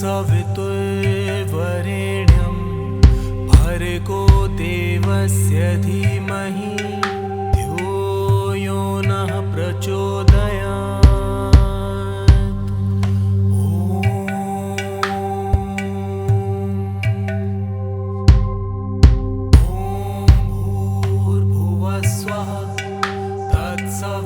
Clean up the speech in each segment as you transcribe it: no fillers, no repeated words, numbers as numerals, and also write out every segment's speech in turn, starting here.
तत्सवितुर्वरेण्यं भर्गो देवस्य धीमहि धियो यो नः प्रचोदयात्। स्वः तत्सवितुर्वरेण्यं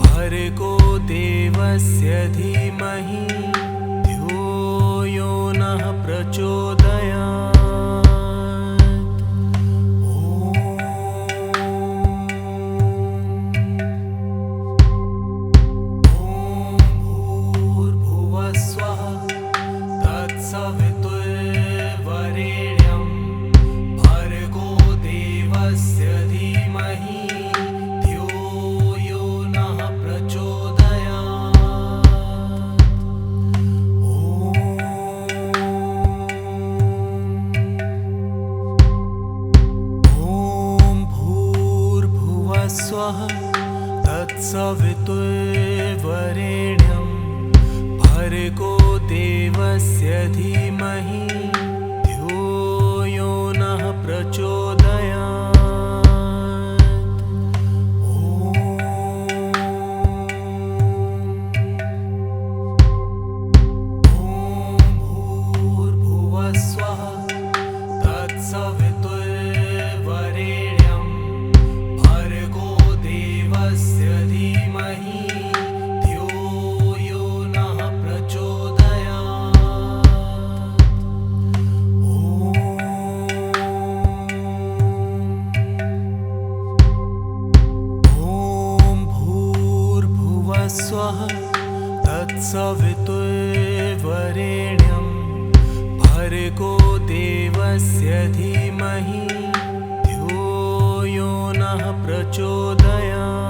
भर्गो देवस्य धीमहि धियो यो नः प्रचोदयात्। स्वः तत्सवितुर्वरेण्यं भर्गो देवस्य धीमहि धियो यो नः प्रचोदयात्। स्वः तत्सवितुर्वरेण्यं भर्गो देवस्य धीमहि धियो यो नः प्रचोदयात्।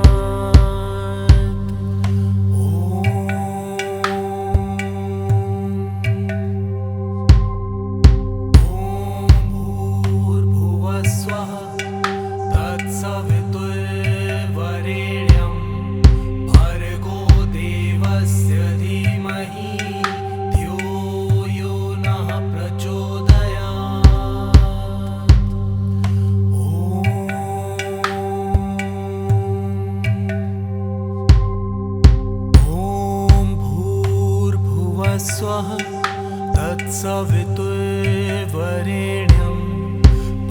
स्वः तत्सवितुर्वरेण्यं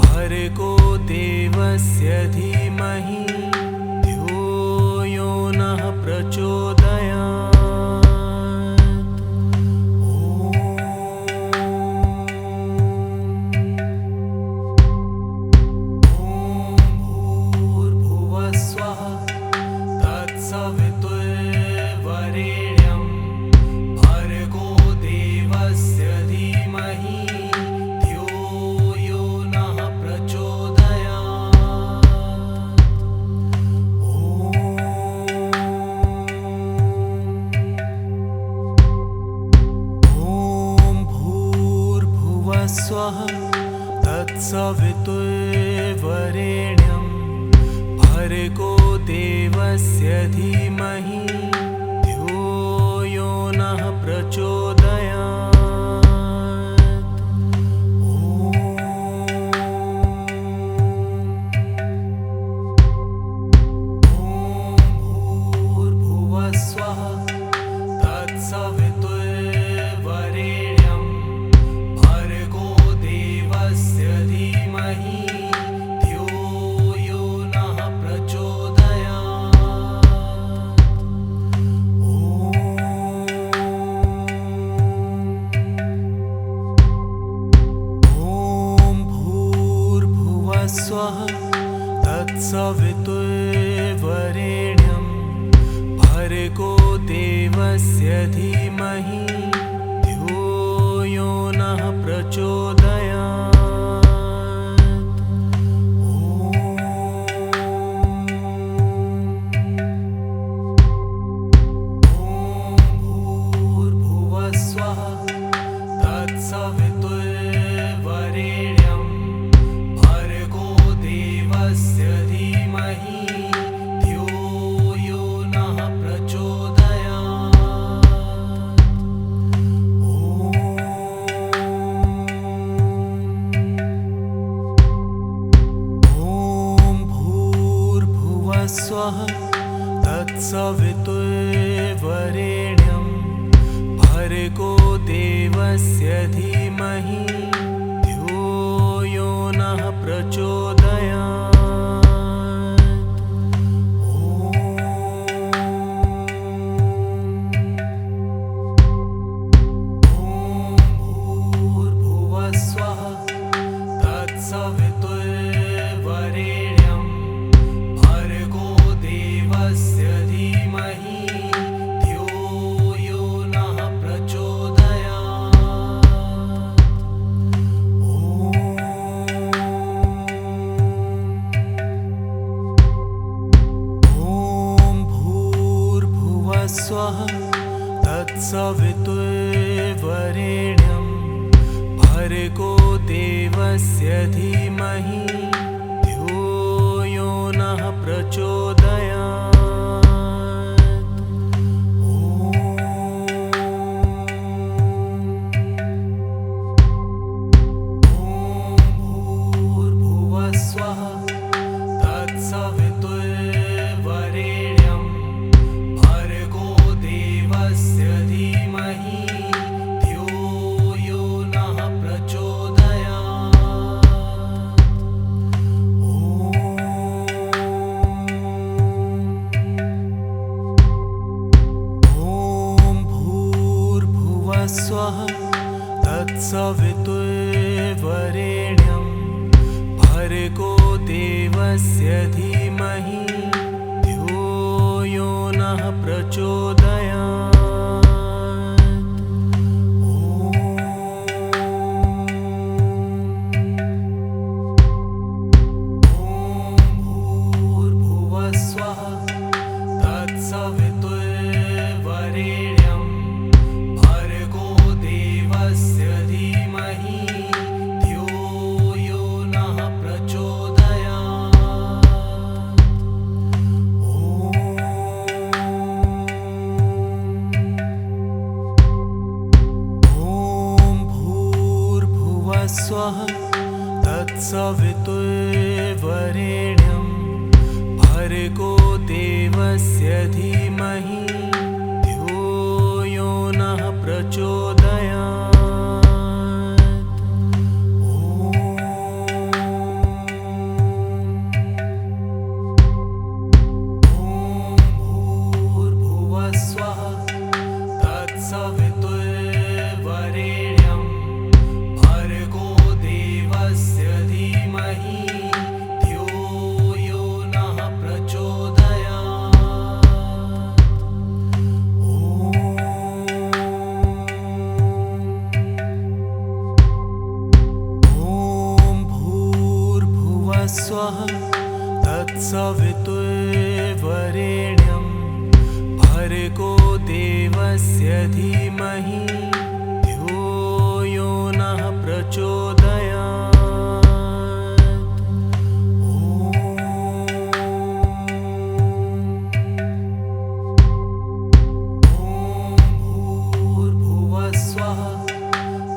भर्गो देवस्य धीमहि धियो यो नः प्रचोदयात्। स्वः तत्सवितुर्वरेण्यं भर्गो देवस्य धीमहि धियो यो नः प्रचोदयात्। स्वः तत्सवितुर्वरेण्यं भर्गो देवस्य धीमहि धियो यो नः प्रचोदयात्। स्वः तत्सवितुर्वरेण्यं भर्गो देवस्य धीमहि धियो यो नः प्रचोदयात्। सवितुर्वरेण्यं भर्गो देवस्य धीमहि धियो यो नः प्रचोदयात्। ॐ भूर्भुवः स्वः तत्सवितुर्वरेण्यं भर्गो देवस्य धीमहि धियो यो नः प्रचोदयात्। ॐ भूर्भुवः स्वः तत्सवितुर्वरेण्यं भर्गो देवस्य धीमहि धियो यो नः प्रचोदयात्। ॐ भूर्भुवः स्वः तत्सवितुर्वरेण्यं भर्गो देवस्य धीमहि धियो यो नः प्रचोदयात्। सवितुर्वरेण्यं भर्गो देवस्य धीमहि धियो यो नः प्रचोदयात्। ॐ भूर्भुवः स्वः तत्सवितुर्वरेण्यं भर्गो देवस्य धीमहि धियो यो नः प्रचोदयात्। ॐ भूर्भुवः स्वः तत्सवितुर्वरेण्यं भर्गो देवस्य धीमहि धियो यो नः प्रचोदयात्। ॐ भूर्भुवः स्वः तत्सवितुर्वरेण्यं भर्गो देवस्य धीमहि धियो यो नः प्रचोदयात्।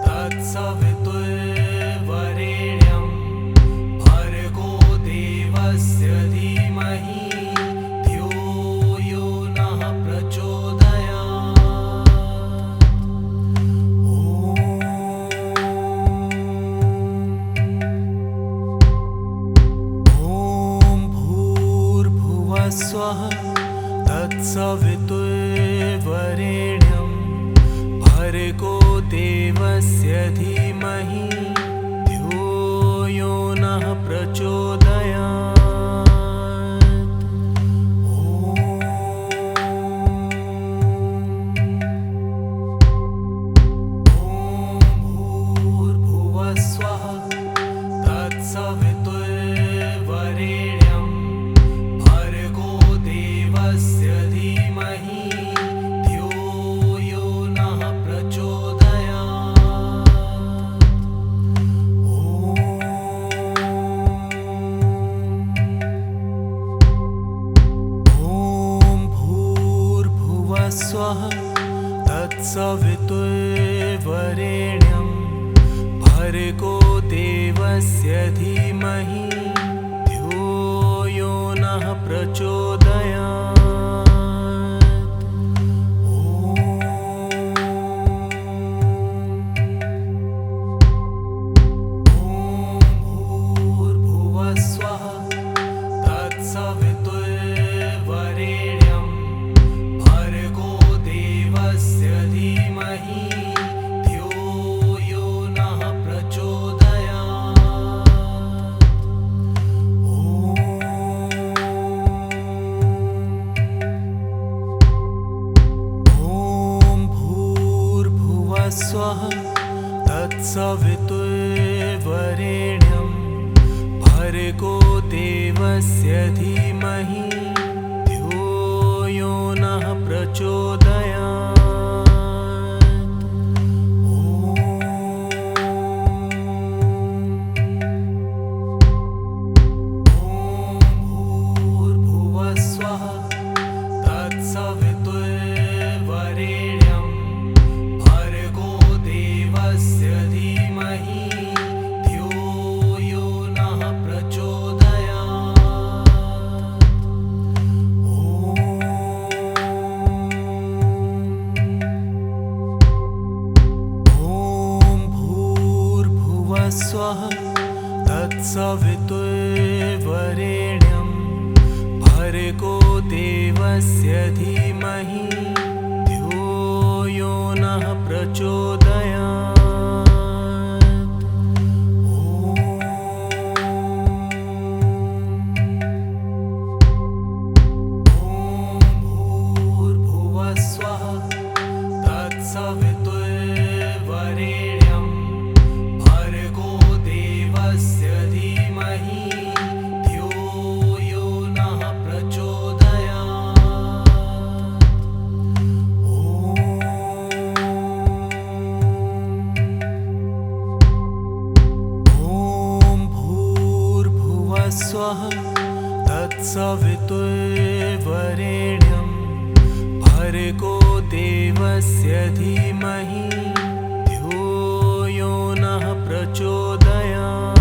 तत्सवितुर्वरेण्यं भर्गो देवस्य धीमहि धियो यो नः प्रचोदयात्। ॐ भूर्भुवः स्वः तत्सवितुर्वरेण्यं भर्गो देवस्य धीमहि धियो यो नः प्रचोदयात्। ॐ भूर्भुवः स्वः तत्सवितुर्वरेण्यं भर्गो देवस्य धीमहि धियो यो नः प्रचोदयात्। ॐ भूर्भुवः स्वः तत्सवितुर्वरेण्यं भर्गो देवस्य धीमहि धियो यो नः प्रचोदयात्। देवस्य धीमहि धियो यो नः प्रचोदयात्। स्वः तत्सवितुर्वरेण्यं भर्गो देवस्य धीमहि धियो यो नः प्रचोदयात्। भूर्भुवः स्वः तत्सवितुर्वरेण्यं भर्गो देवस्य धीमहि धियो यो नः प्रचोदयात्। ॐ भूर्भुवः स्वः तत्सवितुर्वरेण्यं भर्गो देवस्य धीमहि धियो यो नः प्रचोदयात्। भूर्भुवः स्वः तत्सवितुर्वरेण्यं भर्गो देवस्य धीमहि धियो यो नः प्रचोदयात्।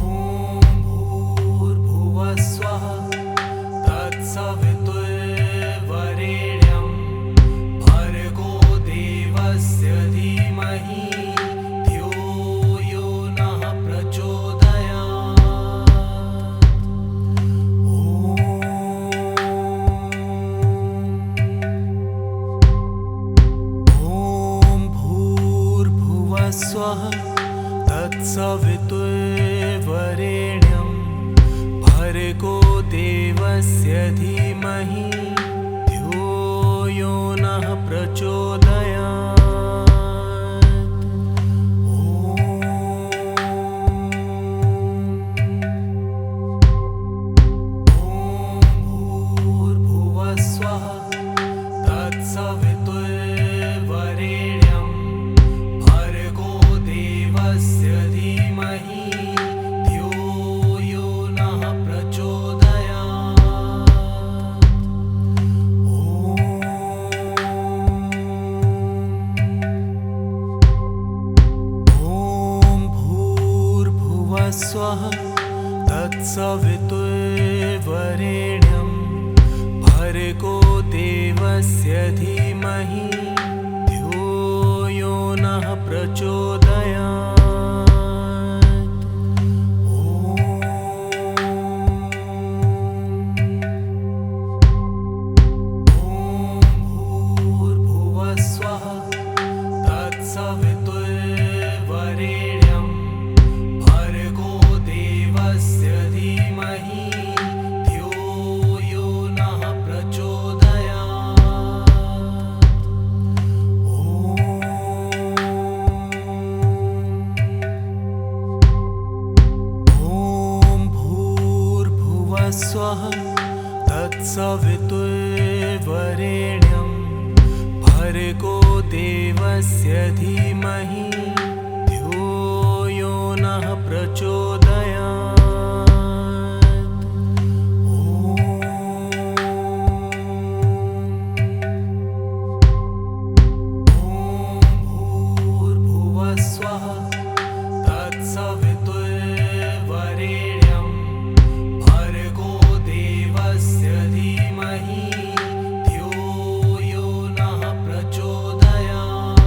ॐ भूर्भुवः स्वः तत्सवितुर्वरेण्यं भर्गो देवस्य धीमहि धियो यो नः प्रचोदयात्। भूर्भुवः स्वः तत्सवितुर्वरेण्यं भर्गो देवस्य धीमहि धियो यो नः प्रचोदयात्। ॐ भूर्भुवः स्वः तत्सवितुर्वरेण्यं भर्गो देवस्य धीमहि धियो यो नः प्रचोदयात्। भूर्भुवः स्वः तत्सवितुर्वरेण्यं भर्गो देवस्य धीमहि धियो यो नः प्रचोदयात्। ॐ भूर्भुवः स्वः तत्सवितुर्वरेण्यं भर्गो देवस्य धीमहि धियो यो नः प्रचोदयात्। भूर्भुवः स्वः तत्सवितुर्वरेण्यं भर्गो देवस्य धीमहि धियो यो नः प्रचोदयात्। ॐ भूर्भुवः स्वः तत्सवितुर्वरेण्यं भर्गो देवस्य धीमहि धियो यो नः प्रचोदयात्।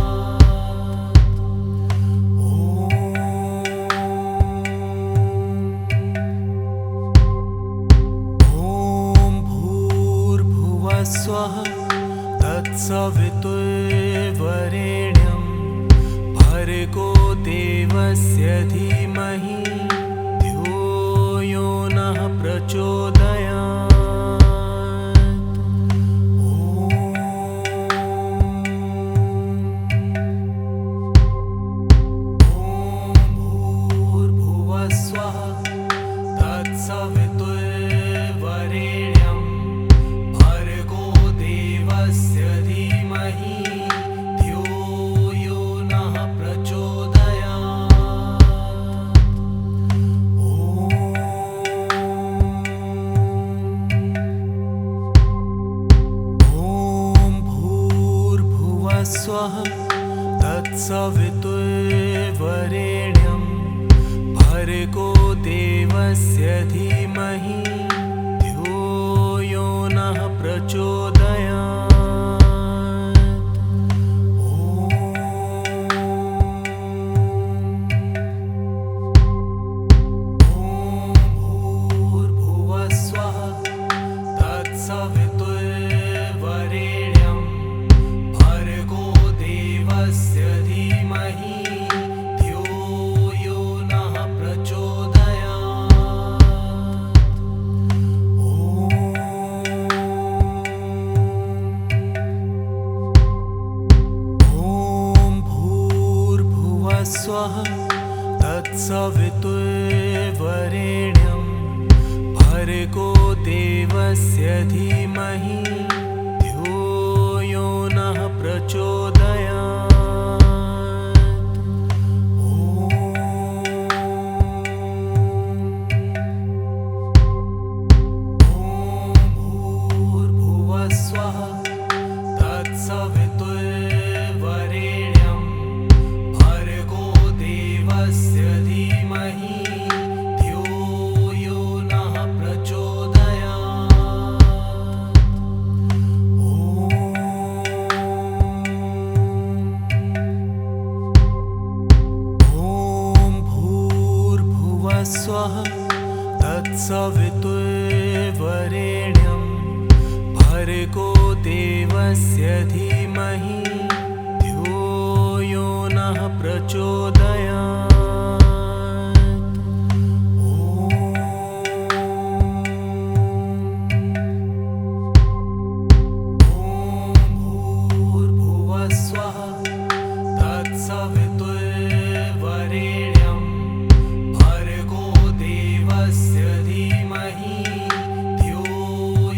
तत्सवितुर्वरेण्यं भर्गो देवस्य धीमहि धियो यो नः प्रचोदयात्। तत्सवितुर्वरेण्यं भर्गो देवस्य धीमहि धियो यो नः प्रचोदयात्। ॐ भूर्भुवः स्वः तत्सवितुर्वरेण्यं भर्गो देवस्य धीमहि धियो यो नः प्रचोदयात्। ॐ भूर्भुवः स्वः तत्सवितुर्वरेण्यं भर्गो देवस्य धीमहि धियो यो नः प्रचोदयात्। ॐ भूर्भुवः स्वः तत्सवितुर्वरेण्यं भर्गो देवस्य धीमहि धियो यो नः प्रचोदयात्। ॐ भूर्भुवः स्वः तत्सवितुर्वरेण्यं भर्गो देवस्य धीमहि धियो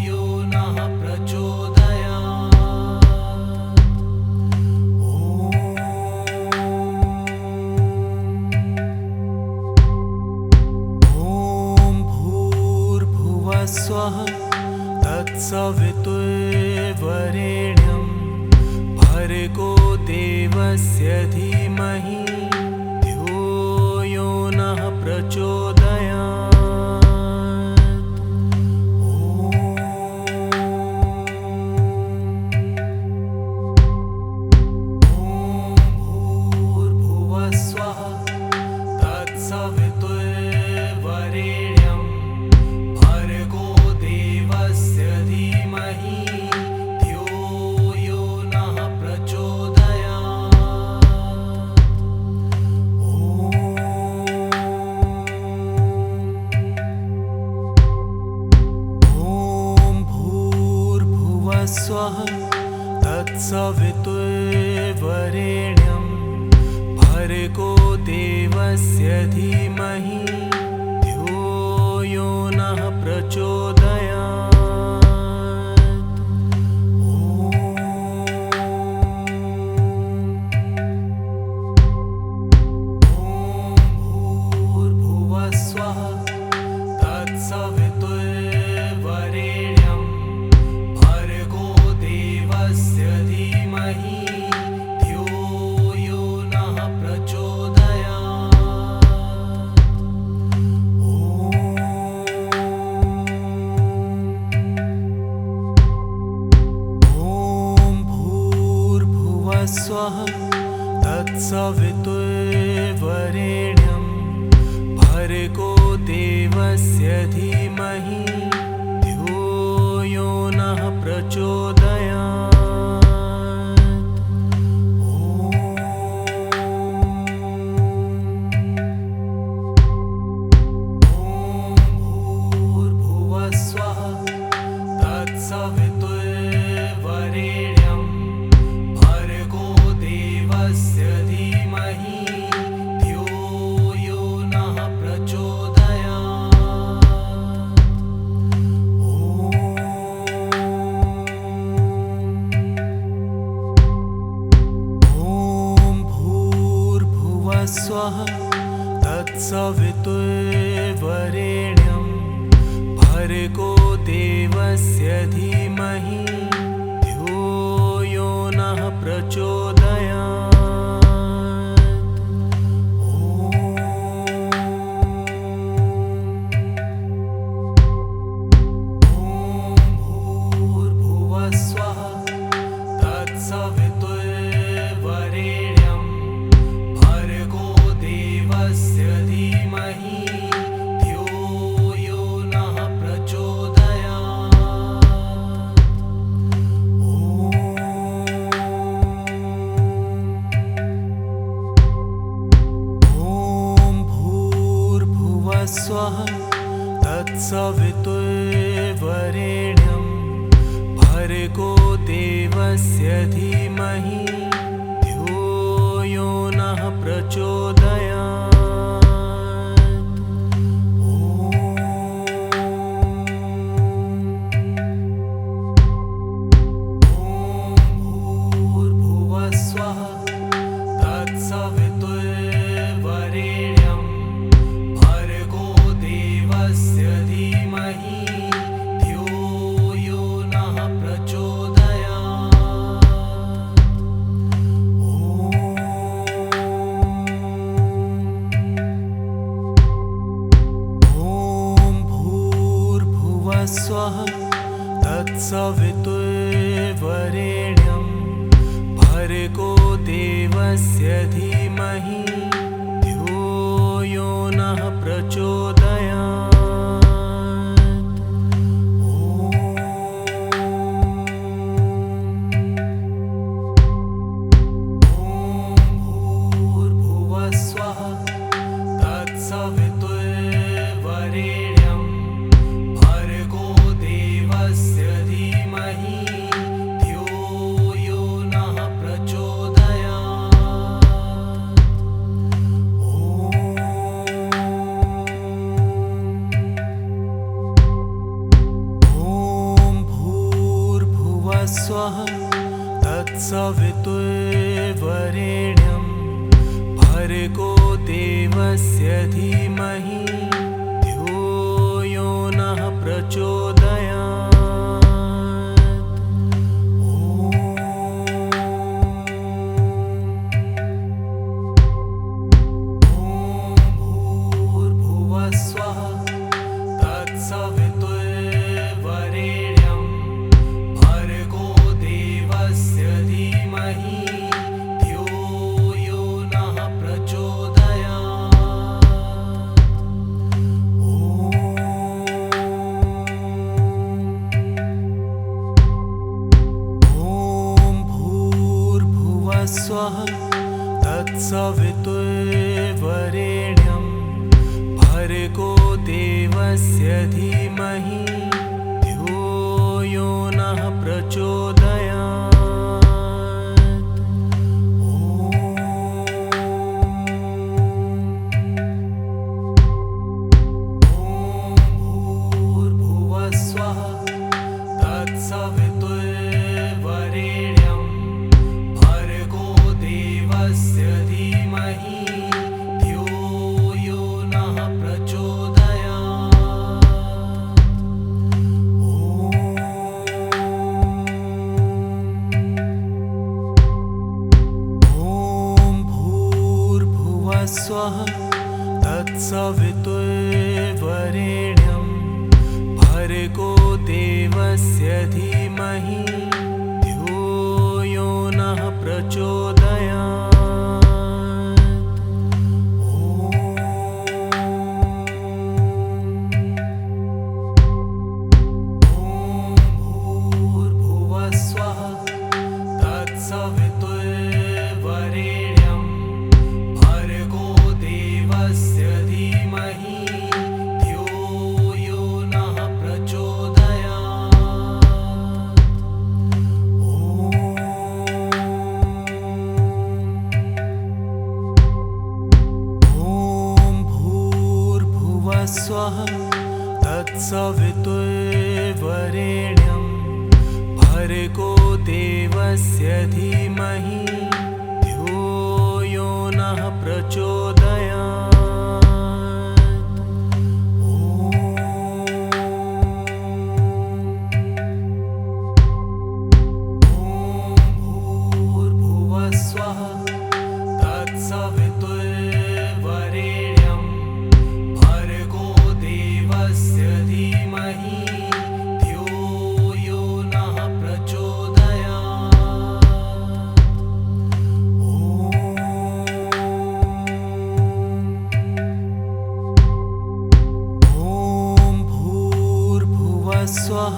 यो नः प्रचोदयात्। ॐ भूर्भुवः स्वः तत्सवितुर्वरेण्यं भर्गो देवस्य धीमहि धियो यो नः प्रचोदयात्। ॐ भूर्भुवः स्वः तत्सवितुर्वरेण्यं भर्गो देवस्य धीमहि धियो यो नः प्रचोदयात्। ॐ भूर्भुवः स्वः तत्सवितुर्वरेण्यं भर्गो देवस्य धीमहि धियो यो नः प्रचोदयात्। ॐ भूर्भुवः स्वः तत्सवितुर्वरेण्यं भर्गो देवस्य धीमहि धियो यो नः प्रचोदयात्। ॐ भूर्भुवः स्वः तत्सवितुर्वरेण्यं भर्गो देवस्य धीमहि धियो यो नः प्रचोदयात्। ॐ भूर्भुवः स्वः तत्सवितुर्वरेण्यं भर्गो देवस्य धीमहि धियो यो नः प्रचोदयात्। ॐ भूर्भुवः स्वः तत्सवितुर्वरेण्यं भर्गो देवस्य धीमहि धियो यो नः प्रचोदयात्। भूर्भुवस्वः तत्सवितुर्वरेण्यं भर्गो देवस्य धीमहि धियो यो नः प्रचोदयात्। स्वः तत्सवितुर्वरेण्यं भर्गो देवस्य धीमहि धियो यो नः प्रचोदयात्। भूर्भुवस्वः तत्सवितुर्वरेण्यं भर्गो देवस्य धीमहि धियो यो नः प्रचोदयात्। ॐ भूर्भुवस्वः तत्सवितुर्वरेण्यं भर्गो देवस्य धीमहि धियो यो नः प्रचोदयात्। भूर्भुवस्वः तत्सवितुर्वरेण्यं भर्गो देवस्य धीमहि धियो यो नः प्रचोदयात्। ॐ भूर्भुवस्वः तत्सवितुर्वरेण्यं भर्गो देवस्य धीमहि धियो यो नः प्रचोदयात्। भूर्भुवस्वः तत्सवितुर्वरेण्यं भर्गो देवस्य धीमहि धियो यो नः प्रचोदयात्। ॐ भूर्भुवस्वः तत्सवितुर्वरेण्यं भर्गो देवस्य धीमहि धियो यो नः प्रचोदयात्। भूर्भुवस्वः तत्सवितुर्वरेण्यं भर्गो देवस्य धीमहि धियो यो नः प्रचोदयात्। ॐ भूर्भुवस्वः तत्सवितुर्वरेण्यं भर्गो देवस्य धीमहि धियो यो नः प्रचोदयात्। भूर्भुवस्वः तत्सवितुर्वरेण्यं भर्गो देवस्य धीमहि धियो यो नः प्रचोदयात्। ॐ भूर्भुवस्वः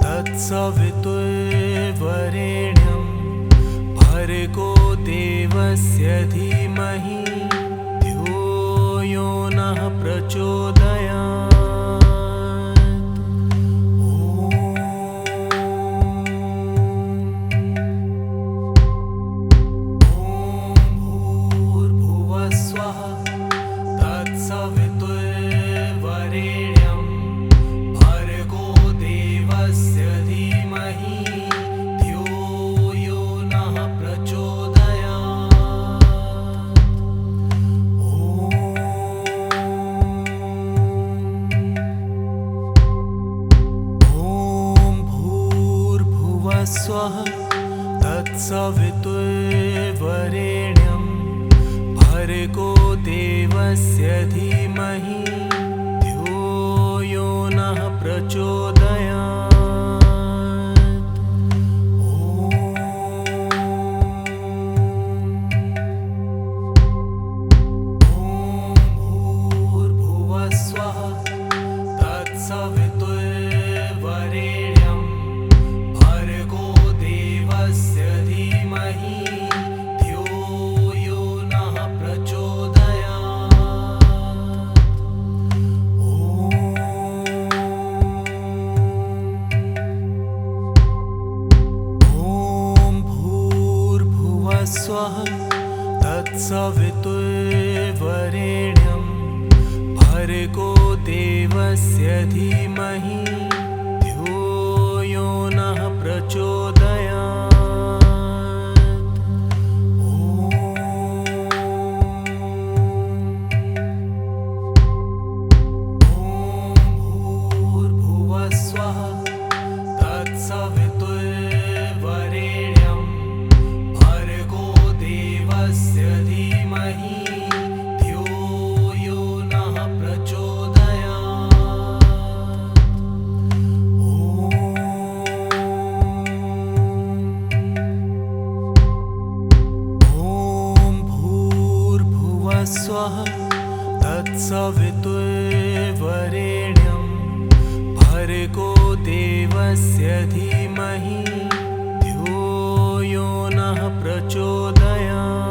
तत्सवितुर्वरेण्यं भर्गो देवस्य धीमहि धियो यो नः प्रचोदयात्। तत्सवितुर्वरेण्यं भर्गो देवस्य धीमहि धियो यो नः प्रचोदयात्। तत्सवितुर्वरेण्यं भर्गो देवस्य धीमहि धियो यो नः प्रचोदयात्। तत्सवितुर्वरेण्यं भर्गो देवस्य धीमहि धियो यो नः प्रचोदयात्।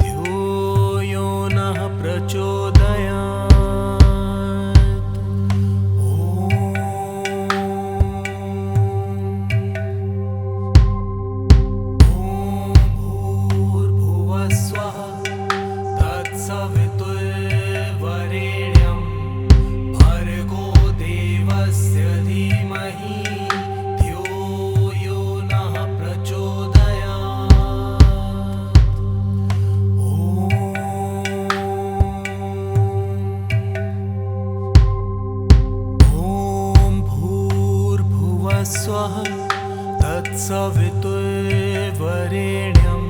तत्सवितुर्वरेण्यं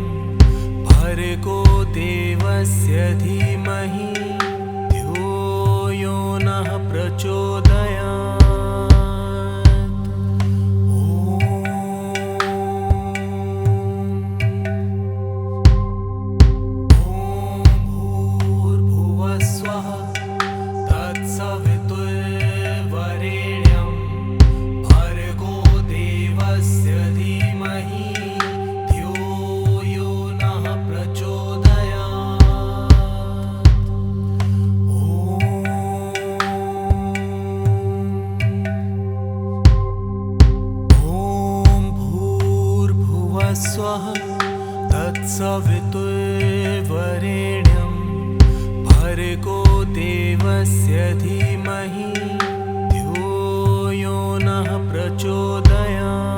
भर्गो देवस्य धीमहि धियो यो नः प्रचोदयात्। तत्सवितुर्वरेण्यं भर्गो देवस्य धीमहि धियो यो नः प्रचोदयात्।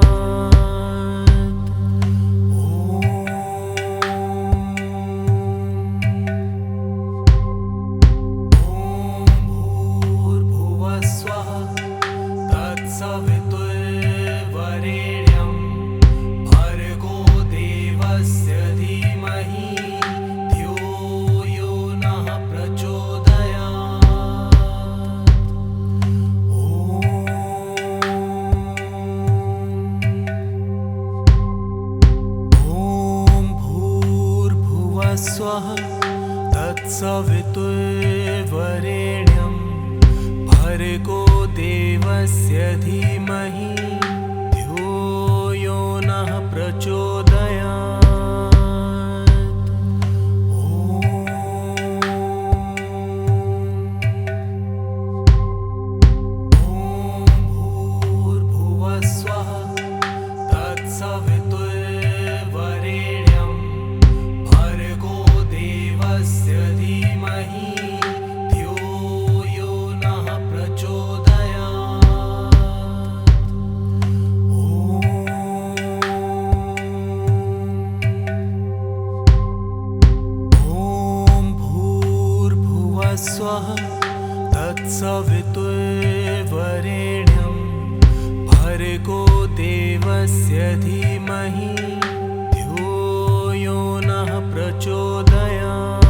तत्सवितुर्वरेण्यं भर्गो देवस्य धीमहि धियो यो नः प्रचोदयात्। तत्सवितुर्वरेण्यं भर्गो देवस्य धीमहि धियो यो नः प्रचोदयात्।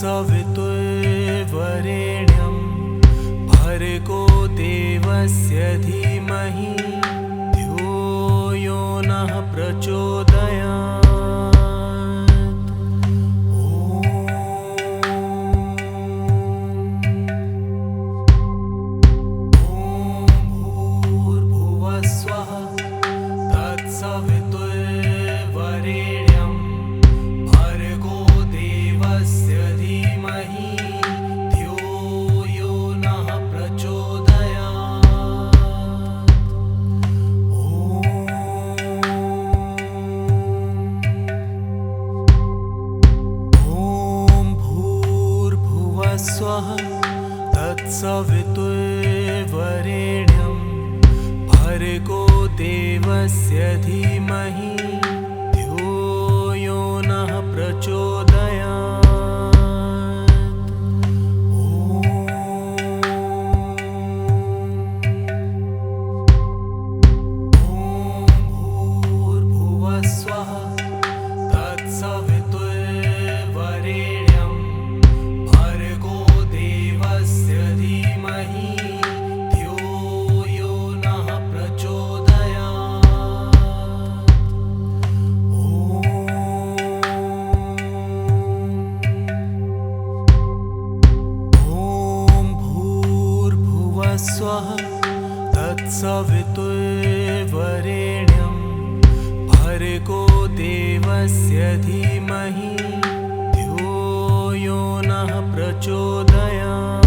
तत्सवितुर्वरेण्यं भर्गो देवस्य धीमहि धियो यो नः प्रचोदयात्। तत्सवितुर्वरेण्यं भर्गो देवस्य धीमहि धियो यो नः प्रचोदयात्। ॐ भूर्भुवः स्वः तत्सवितुर्वरेण्यं भर्गो देवस्य धीमहि धियो यो नः प्रचोदयात्। ॐ भूर्भुवः स्वः तत्सवितुर्वरेण्यं भर्गो देवस्य धीमहि धियो यो नः प्रचोदयात्। ॐ भूर्भुवः स्वः तत्सवितुर्वरेण्यं भर्गो देवस्य धीमहि धियो यो नः प्रचोदयात्।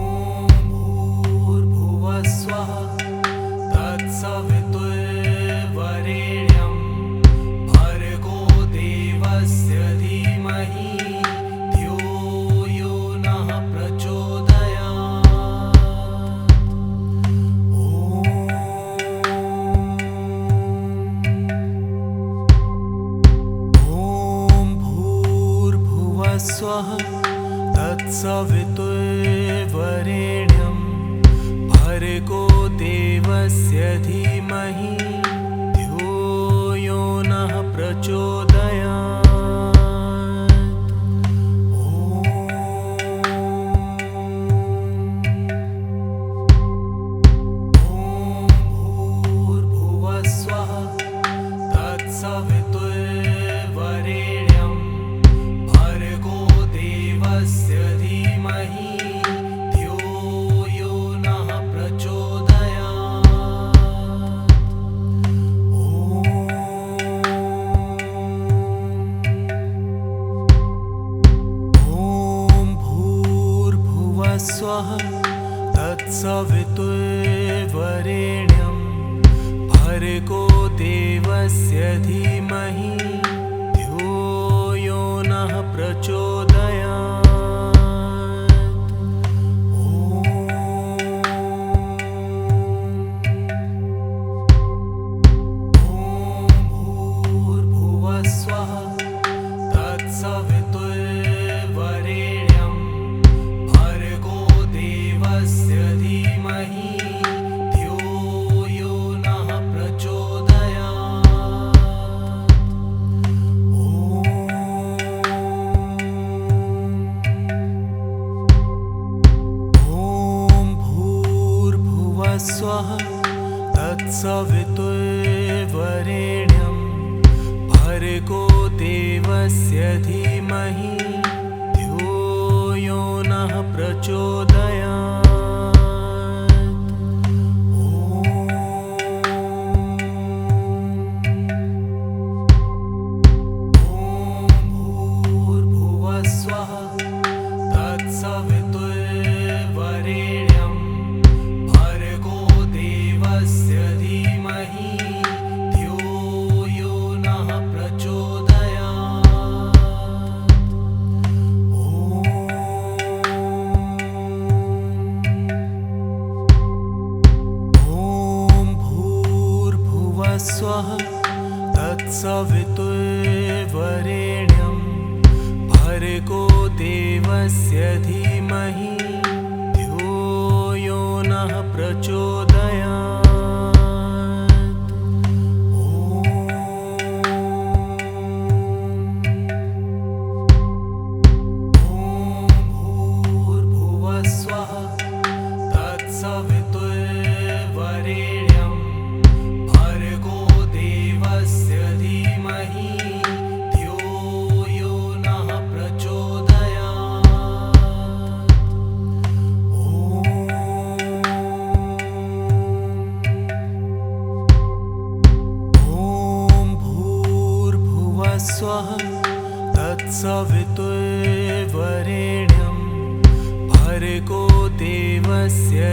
ॐ भूर्भुवः स्वः तत्सवितुर्वरेण्यं भर्गो देवस्य धीमहि धियो यो नः प्रचोदयात्। ॐ भूर्भुवः स्वः तत्सवितुर्वरेण्यं भर्गो देवस्य धीमहि धियो यो नः प्रचोदयात्। ॐ भूर्भुवः स्वः तत्सवितुर्वरेण्यं भर्गो देवस्य धीमहि धियो यो नः प्रचोदयात्। ॐ भूर्भुवः स्वः तत्सवितुर्वरेण्यं भर्गो देवस्य धीमहि धियो यो नः प्रचोदयात्। ॐ भूर्भुवः स्वः तत्सवितुर्वरेण्यं भर्गो देवस्य धीमहि धियो यो नः प्रचोदयात्। ॐ भूर्भुवः स्वः तत्सवितुर्वरेण्यं भर्गो देवस्य धीमहि धियो यो नः प्रचोदयात्। ॐ भूर्भुवः स्वः तत्सवितुर्वरेण्यं भर्गो देवस्य धीमहि धियो यो नः प्रचोदयात्। ॐ भूर्भुवः स्वः तत्सवितुर्वरेण्यं भर्गो देवस्य धीमहि धियो यो नः प्रचोदयात्।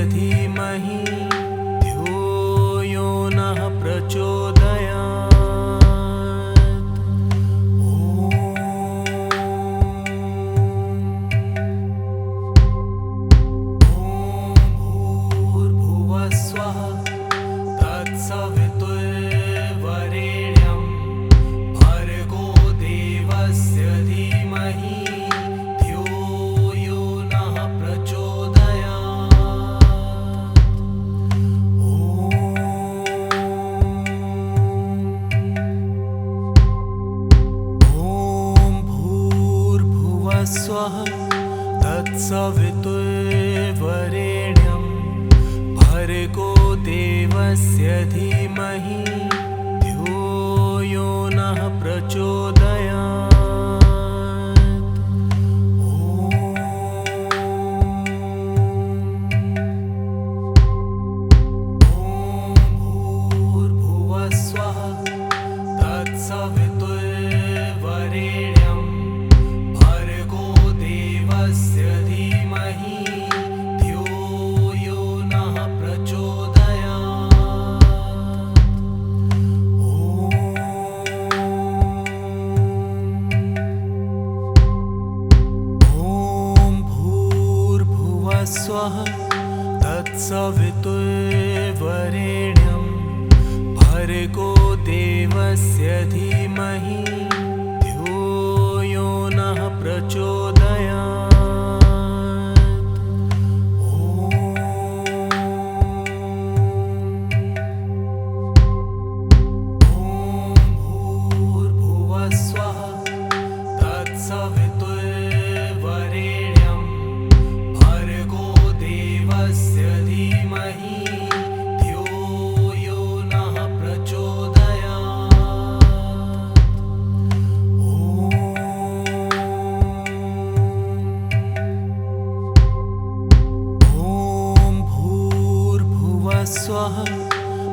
धीमहि धियो यो नः प्रचोदयात्। स्वः तत्सवितुर्वरेण्यं भर्गो देवस्य धीमहि धियो यो नः प्रचोदयात्। स्वः तत्सवितुर्वरेण्यं भर्गो देवस्य धीमहि धियो यो नः प्रचोदयात्। स्वः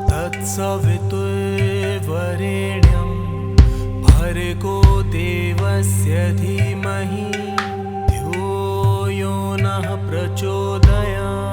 तत्सवितुर्वरेण्यं भर्गो देवस्य धीमहि धियो यो नः प्रचोदयात्।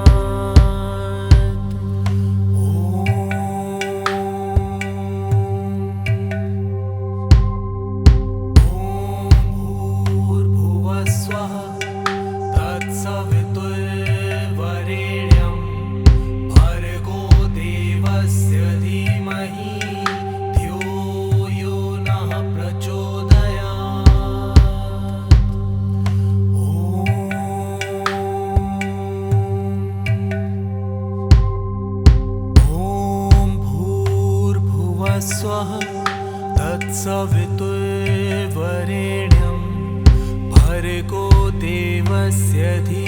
स्वः तत्सवितुर्वरेण्यं भर्गो देवस्य धीमहि